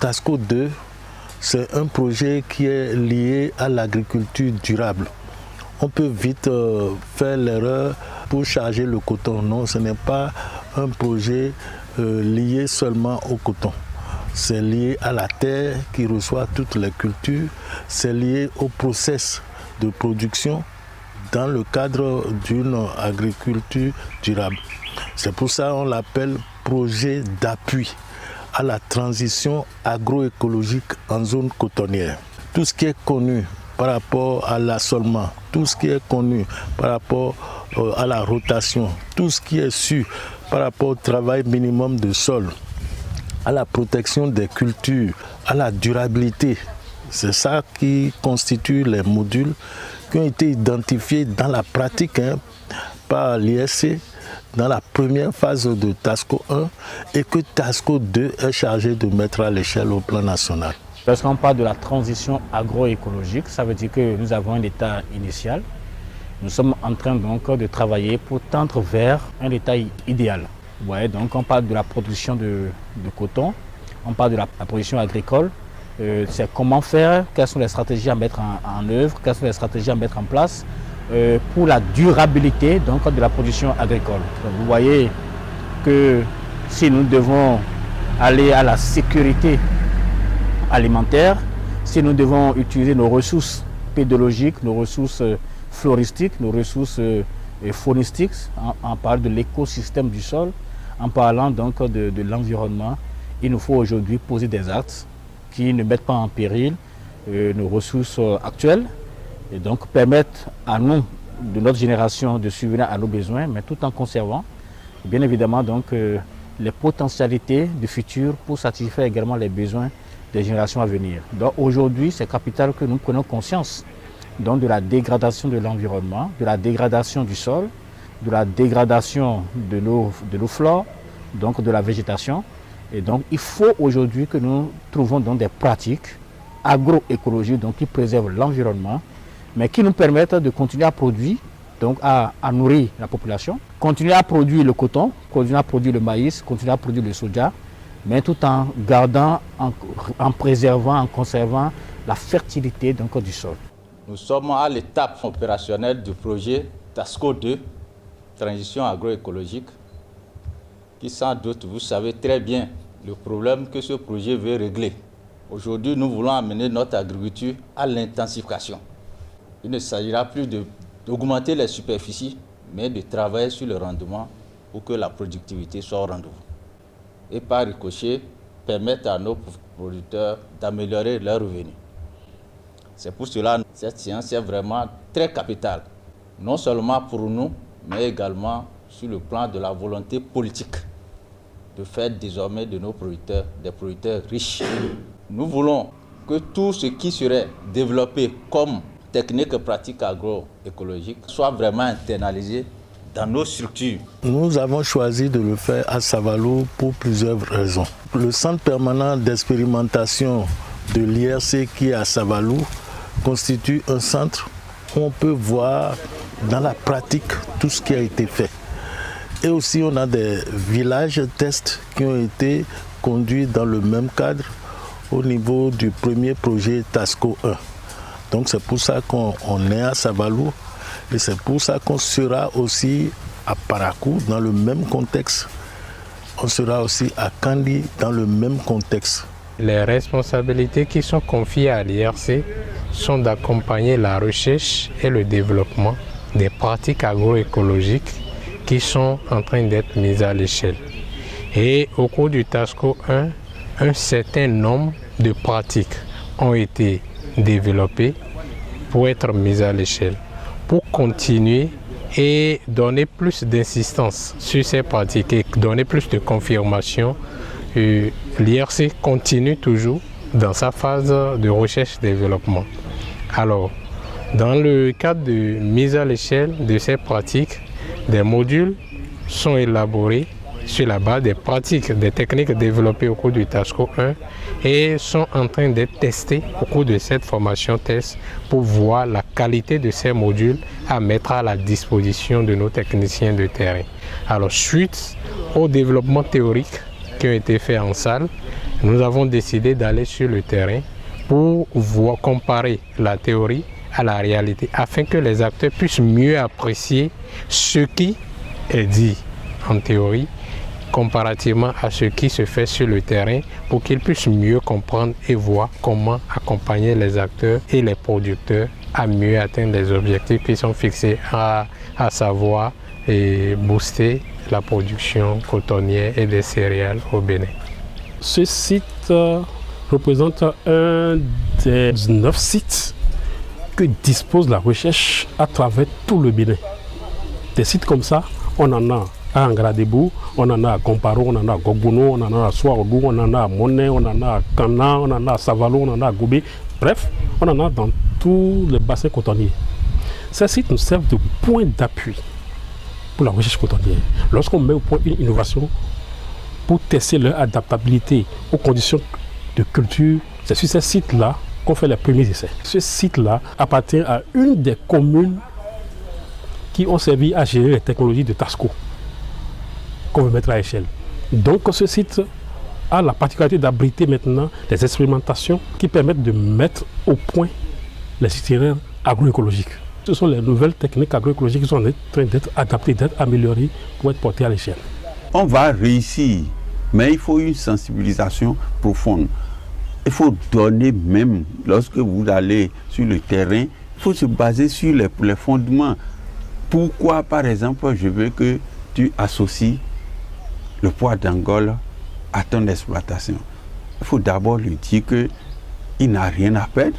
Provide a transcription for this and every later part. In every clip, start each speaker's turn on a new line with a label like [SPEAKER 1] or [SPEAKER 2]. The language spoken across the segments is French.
[SPEAKER 1] TASCO 2, c'est un projet qui est lié à l'agriculture durable. On peut vite faire l'erreur pour charger le coton. Non, ce n'est pas un projet lié seulement au coton. C'est lié à la terre qui reçoit toutes les cultures. C'est lié au process de production dans le cadre d'une agriculture durable. C'est pour ça qu'on l'appelle projet d'appui à la transition agroécologique en zone cotonnière. Tout ce qui est connu par rapport à l'assolement, tout ce qui est connu par rapport à la rotation, tout ce qui est su par rapport au travail minimum de sol, à la protection des cultures, à la durabilité, c'est ça qui constitue les modules qui ont été identifiés dans la pratique par l'ISC dans la première phase de TASCO 1 et que TASCO 2 est chargé de mettre à l'échelle au plan national.
[SPEAKER 2] Lorsqu'on parle de la transition agroécologique, ça veut dire que nous avons un état initial. Nous sommes en train donc de travailler pour tendre vers un état idéal. Vous voyez, donc on parle de la production de coton, on parle de la production agricole. C'est comment faire, quelles sont les stratégies à mettre en œuvre, quelles sont les stratégies à mettre en place pour la durabilité donc, de la production agricole. Donc, vous voyez que si nous devons aller à la sécurité alimentaire, si nous devons utiliser nos ressources pédologiques, nos ressources floristiques, nos ressources faunistiques, en parlant de l'écosystème du sol, en parlant donc de l'environnement, il nous faut aujourd'hui poser des actes qui ne mettent pas en péril nos ressources actuelles et donc permettre à nous, de notre génération, de subvenir à nos besoins, mais tout en conservant bien évidemment donc les potentialités du futur pour satisfaire également les besoins des générations à venir. Donc aujourd'hui, c'est capital que nous prenons conscience donc, de la dégradation de l'environnement, de la dégradation du sol, de la dégradation de nos flores, donc de la végétation. Et donc il faut aujourd'hui que nous trouvons donc des pratiques agroécologiques donc, qui préservent l'environnement, mais qui nous permettent de continuer à produire, donc à nourrir la population, continuer à produire le coton, continuer à produire le maïs, continuer à produire le soja, mais tout en gardant, en préservant, en conservant la fertilité donc, du sol.
[SPEAKER 3] Nous sommes à l'étape opérationnelle du projet TASCO 2, transition agroécologique, qui sans doute, vous savez très bien le problème que ce projet veut régler. Aujourd'hui, nous voulons amener notre agriculture à l'intensification. Il ne s'agira plus d'augmenter les superficies, mais de travailler sur le rendement pour que la productivité soit au rendez-vous. Et par ricochet, permettre à nos producteurs d'améliorer leurs revenus. C'est pour cela que cette science est vraiment très capitale, non seulement pour nous, mais également sur le plan de la volonté politique de faire désormais de nos producteurs des producteurs riches. Nous voulons que tout ce qui serait développé comme technique et pratique agroécologique soit vraiment internalisé dans nos structures.
[SPEAKER 1] Nous avons choisi de le faire à Savalou pour plusieurs raisons. Le centre permanent d'expérimentation de l'IRC qui est à Savalou constitue un centre où on peut voir dans la pratique tout ce qui a été fait. Et aussi on a des villages tests qui ont été conduits dans le même cadre au niveau du premier projet TASCO 1. Donc c'est pour ça qu'on est à Savalou et c'est pour ça qu'on sera aussi à Parakou dans le même contexte. On sera aussi à Kandi dans le même contexte.
[SPEAKER 4] Les responsabilités qui sont confiées à l'IRC sont d'accompagner la recherche et le développement des pratiques agroécologiques qui sont en train d'être mises à l'échelle. Et au cours du TASCO 1, un certain nombre de pratiques ont été développées pour être mises à l'échelle. Pour continuer et donner plus d'insistance sur ces pratiques et donner plus de confirmation, l'IRC continue toujours dans sa phase de recherche-développement. Alors, dans le cadre de mise à l'échelle de ces pratiques, des modules sont élaborés sur la base des pratiques, des techniques développées au cours du TASCO 1 et sont en train d'être testés au cours de cette formation test pour voir la qualité de ces modules à mettre à la disposition de nos techniciens de terrain. Alors, suite au développement théorique qui a été fait en salle, nous avons décidé d'aller sur le terrain pour comparer la théorie à la réalité afin que les acteurs puissent mieux apprécier ce qui est dit en théorie comparativement à ce qui se fait sur le terrain pour qu'ils puissent mieux comprendre et voir comment accompagner les acteurs et les producteurs à mieux atteindre les objectifs qui sont fixés, à savoir booster la production cotonnière et des céréales au Bénin.
[SPEAKER 5] Ce site représente un des 9 sites que dispose la recherche à travers tout le Bénin. Des sites comme ça, on en a à Angradébou, on en a à Gomparo, on en a à Gogono, on en a à Soarodou, on en a à Monet, on en a à Kana, on en a à Savalo, on en a à Gobé. Bref, on en a dans tous les bassins cotonniers. Ces sites nous servent de point d'appui pour la recherche cotonnière. Lorsqu'on met au point une innovation pour tester leur adaptabilité aux conditions de culture, c'est sur ces sites-là qu'on fait les premiers essais. Ce site-là appartient à une des communes qui ont servi à gérer les technologies de TASCO qu'on veut mettre à échelle. Donc ce site a la particularité d'abriter maintenant des expérimentations qui permettent de mettre au point les itinéraires agroécologiques. Ce sont les nouvelles techniques agroécologiques qui sont en train d'être adaptées, d'être améliorées pour être portées à l'échelle.
[SPEAKER 6] On va réussir, mais il faut une sensibilisation profonde. Il faut donner même, lorsque vous allez sur le terrain, il faut se baser sur les fondements. Pourquoi, par exemple, je veux que tu associes le poids d'Angola à ton exploitation? Il faut d'abord lui dire qu'il n'a rien à perdre.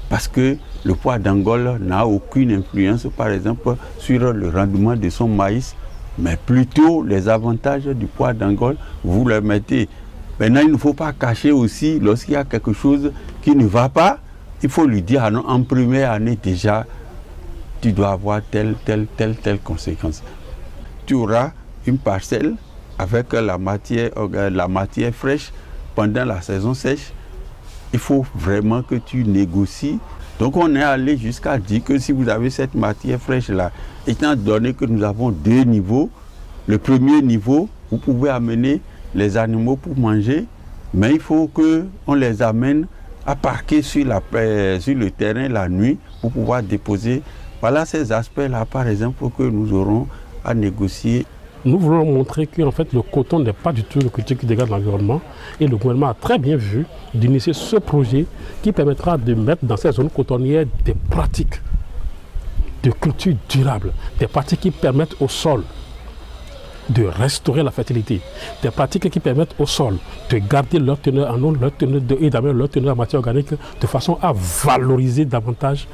[SPEAKER 6] Parce que le poids d'Angola n'a aucune influence, par exemple, sur le rendement de son maïs, mais plutôt les avantages du poids d'Angola, vous le mettez. Maintenant, il ne faut pas cacher aussi, lorsqu'il y a quelque chose qui ne va pas, il faut lui dire, ah non, en première année déjà, tu dois avoir telle conséquence. Tu auras une parcelle avec la matière fraîche pendant la saison sèche. Il faut vraiment que tu négocies. Donc on est allé jusqu'à dire que si vous avez cette matière fraîche-là, étant donné que nous avons 2 niveaux, le premier niveau, vous pouvez amener les animaux pour manger, mais il faut qu'on les amène à parquer sur le terrain la nuit pour pouvoir déposer. Voilà ces aspects-là, par exemple, que nous aurons à négocier.
[SPEAKER 5] Nous voulons montrer que en fait, le coton n'est pas du tout le culture qui dégrade l'environnement. Et le gouvernement a très bien vu d'initier ce projet qui permettra de mettre dans ces zones cotonnières des pratiques de culture durable, des pratiques qui permettent au sol de restaurer la fertilité, des pratiques qui permettent au sol de garder leur teneur en eau, leur teneur et d'améliorer leur teneur en matière organique de façon à valoriser davantage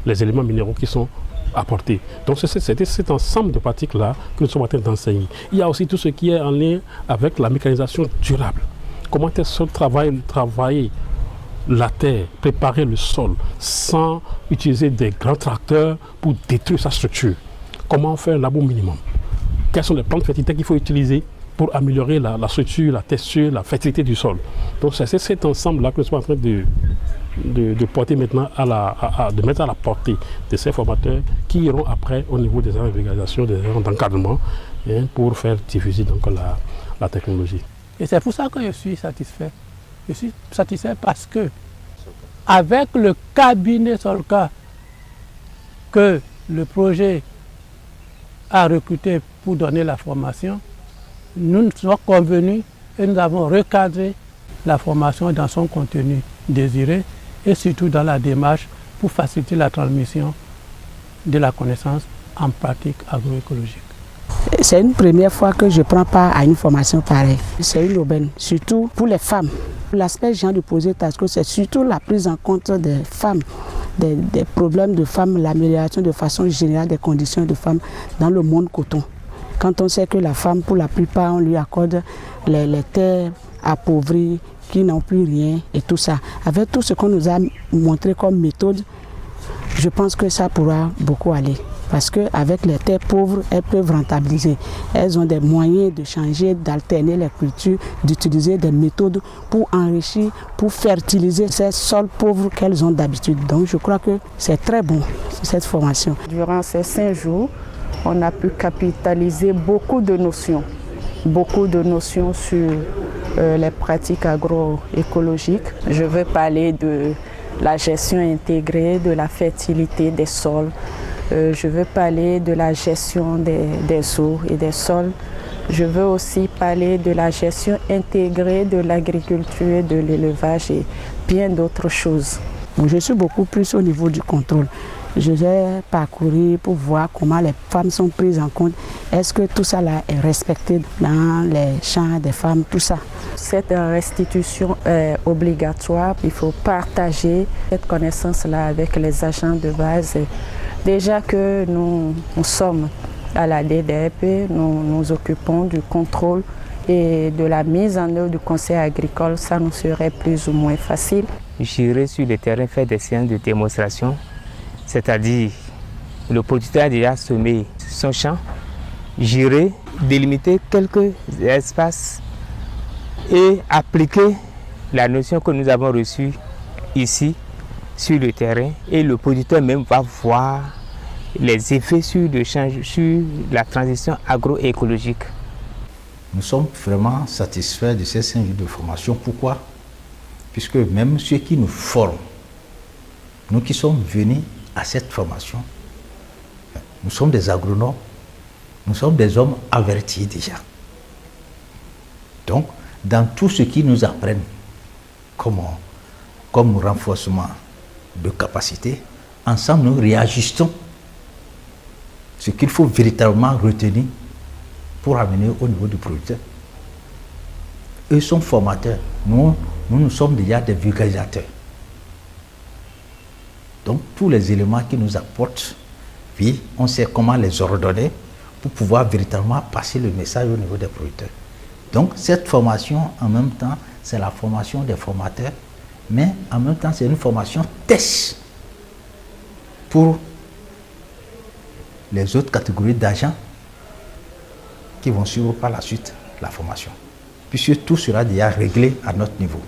[SPEAKER 5] les éléments minéraux qui sont apportés. Donc c'est cet ensemble de pratiques-là que nous sommes en train d'enseigner. Il y a aussi tout ce qui est en lien avec la mécanisation durable. Comment est-ce que travailler la terre, préparer le sol sans utiliser des grands tracteurs pour détruire sa structure. Comment faire un labour minimum? Quels sont les plantes de fertilité qu'il faut utiliser pour améliorer la structure, la texture, la fertilité du sol? Donc c'est cet ensemble-là que nous sommes en train de porter maintenant, de mettre à la portée de ces formateurs qui iront après au niveau des organisations, des agents d'encadrement pour faire diffuser donc la technologie.
[SPEAKER 7] Et c'est pour ça que je suis satisfait. Je suis satisfait parce que avec le cabinet Solca que le projet a recruté pour donner la formation, nous nous sommes convenus et nous avons recadré la formation dans son contenu désiré et surtout dans la démarche pour faciliter la transmission de la connaissance en pratique agroécologique.
[SPEAKER 8] C'est une première fois que je prends part à une formation pareille. C'est une aubaine, surtout pour les femmes. L'aspect géant du projet TASCO, c'est surtout la prise en compte des femmes, des problèmes de femmes, l'amélioration de façon générale des conditions de femmes dans le monde coton. Quand on sait que la femme, pour la plupart, on lui accorde les terres appauvries, qui n'ont plus rien et tout ça. Avec tout ce qu'on nous a montré comme méthode, je pense que ça pourra beaucoup aller. Parce qu'avec les terres pauvres, elles peuvent rentabiliser. Elles ont des moyens de changer, d'alterner les cultures, d'utiliser des méthodes pour enrichir, pour fertiliser ces sols pauvres qu'elles ont d'habitude. Donc je crois que c'est très bon, cette formation.
[SPEAKER 9] Durant ces 5 jours, on a pu capitaliser beaucoup de notions sur les pratiques agroécologiques. Je veux parler de la gestion intégrée de la fertilité des sols. Je veux parler de la gestion des eaux et des sols. Je veux aussi parler de la gestion intégrée de l'agriculture, de l'élevage et bien d'autres choses.
[SPEAKER 8] Je suis beaucoup plus au niveau du contrôle. Je vais parcourir pour voir comment les femmes sont prises en compte. Est-ce que tout ça là est respecté dans les champs des femmes, tout ça.
[SPEAKER 9] Cette restitution est obligatoire. Il faut partager cette connaissance-là avec les agents de base. Déjà que nous sommes à la DDRP, nous nous occupons du contrôle et de la mise en œuvre du conseil agricole, ça nous serait plus ou moins facile.
[SPEAKER 10] J'irai sur le terrain faire des séances de démonstration, c'est-à-dire le producteur a déjà semé son champ, j'irai délimiter quelques espaces et appliquer la notion que nous avons reçue ici sur le terrain, et le producteur même va voir les effets sur la transition agroécologique.
[SPEAKER 3] Nous sommes vraiment satisfaits de ces 5 jours de formation. Pourquoi? Puisque même ceux qui nous forment, nous qui sommes venus à cette formation, nous sommes des agronomes, nous sommes des hommes avertis déjà. Donc, dans tout ce qu'ils nous apprennent comme renforcement de capacité, ensemble nous réajustons ce qu'il faut véritablement retenir pour amener au niveau du producteur. Eux sont formateurs, nous sommes déjà des vulgarisateurs. Donc tous les éléments qu'ils nous apportent, puis on sait comment les ordonner pour pouvoir véritablement passer le message au niveau des producteurs. Donc cette formation, en même temps, c'est la formation des formateurs, mais en même temps, c'est une formation test pour les autres catégories d'agents qui vont suivre par la suite la formation, puisque tout sera déjà réglé à notre niveau.